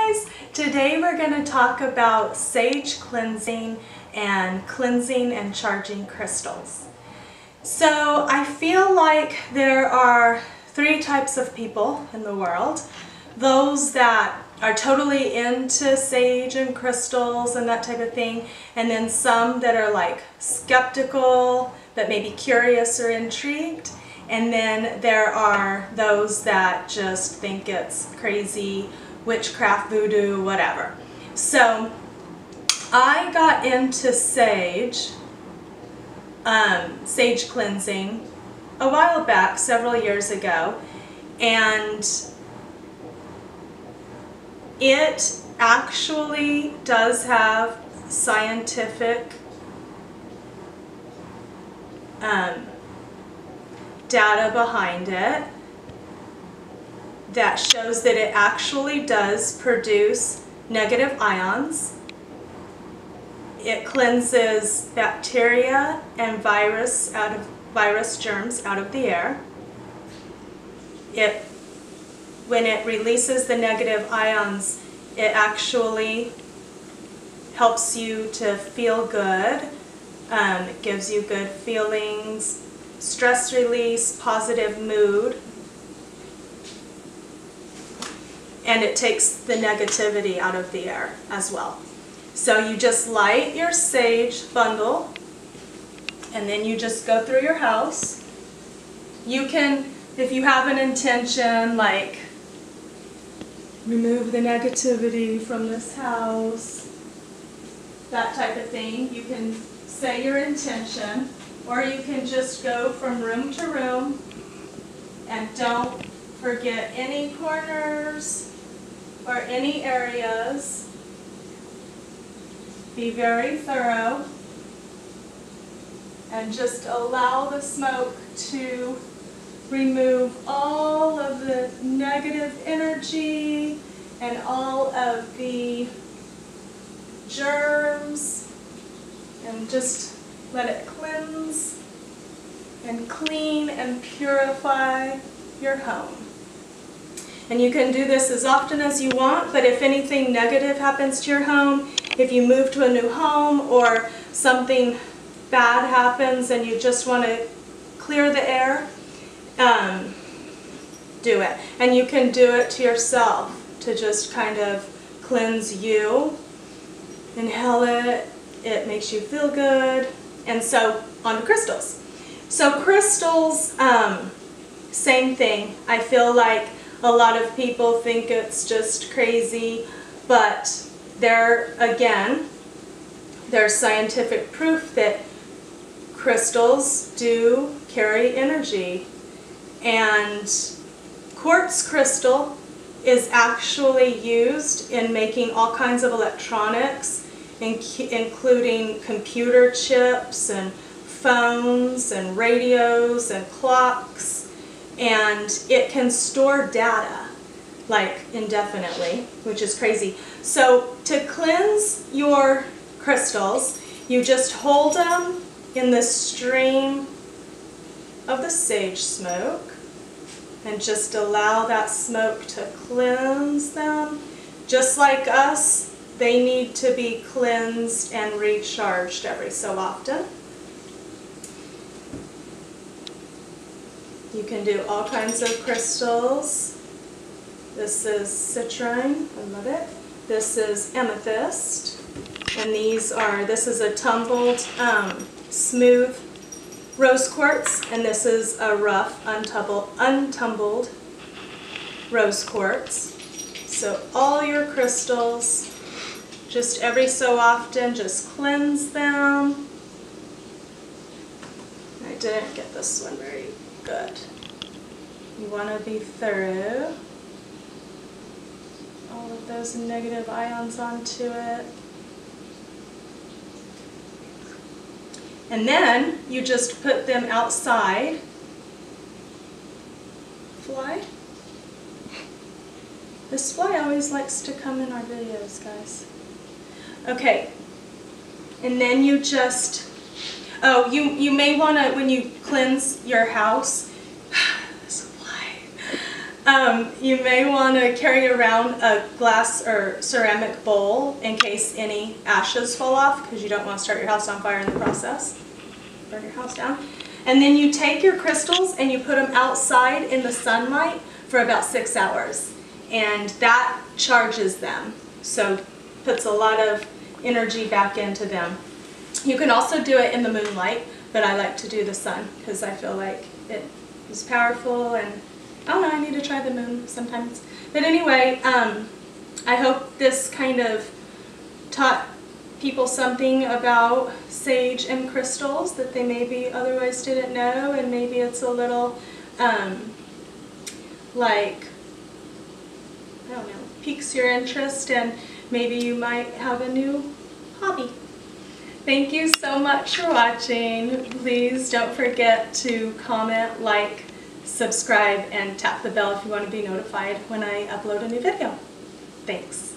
guys! Today we're going to talk about sage cleansing and cleansing and charging crystals. So I feel like there are three types of people in the world. Those that are totally into sage and crystals and that type of thing, and then some that are like skeptical but maybe curious or intrigued. And then there are those that just think it's crazy, witchcraft, voodoo, whatever. So I got into sage cleansing a while back, several years ago, and it actually does have scientific data behind it that shows that it actually does produce negative ions. It cleanses bacteria and virus germs out of the air. When it releases the negative ions, it actually helps you to feel good. It gives you good feelings, stress release, positive mood, and it takes the negativity out of the air as well. So you just light your sage bundle, and then you just go through your house. You can, if you have an intention, like remove the negativity from this house, that type of thing, you can say your intention, or you can just go from room to room, and don't forget any corners or any areas. Be very thorough and just allow the smoke to remove all of the negative energy and all of the germs, and just let it cleanse and clean and purify your home. And you can do this as often as you want, but if anything negative happens to your home, if you move to a new home or something bad happens and you just want to clear the air, do it. And you can do it to yourself to just kind of cleanse you. Inhale it, it makes you feel good. And so on to crystals. So crystals, same thing. I feel like a lot of people think it's just crazy, but there's scientific proof that crystals do carry energy. And quartz crystal is actually used in making all kinds of electronics, including computer chips and phones and radios and clocks, and it can store data like indefinitely, which is crazy. So to cleanse your crystals, you just hold them in the stream of the sage smoke and just allow that smoke to cleanse them. Just like us, they need to be cleansed and recharged every so often. You can do all kinds of crystals. This is citrine, I love it. This is amethyst, and this is a tumbled, smooth rose quartz, and this is a rough, untumbled rose quartz. So all your crystals, just every so often, just cleanse them. I didn't get this one very good. You want to be thorough. All of those negative ions onto it. And then you just put them outside. Fly. This fly always likes to come in our videos, guys. Okay. And then you just, you may want to, when you cleanse your house, this fly, You may want to carry around a glass or ceramic bowl in case any ashes fall off, because you don't want to start your house on fire in the process. Burn your house down. And then you take your crystals and you put them outside in the sunlight for about 6 hours. And that charges them. So puts a lot of energy back into them. You can also do it in the moonlight, but I like to do the sun because I feel like it is powerful, and I don't know, I need to try the moon sometimes. But anyway, I hope this kind of taught people something about sage and crystals that they maybe otherwise didn't know, and maybe it's a little like, I don't know, piques your interest, and maybe you might have a new hobby. Thank you so much for watching. Please don't forget to comment, like, subscribe, and tap the bell if you want to be notified when I upload a new video. Thanks.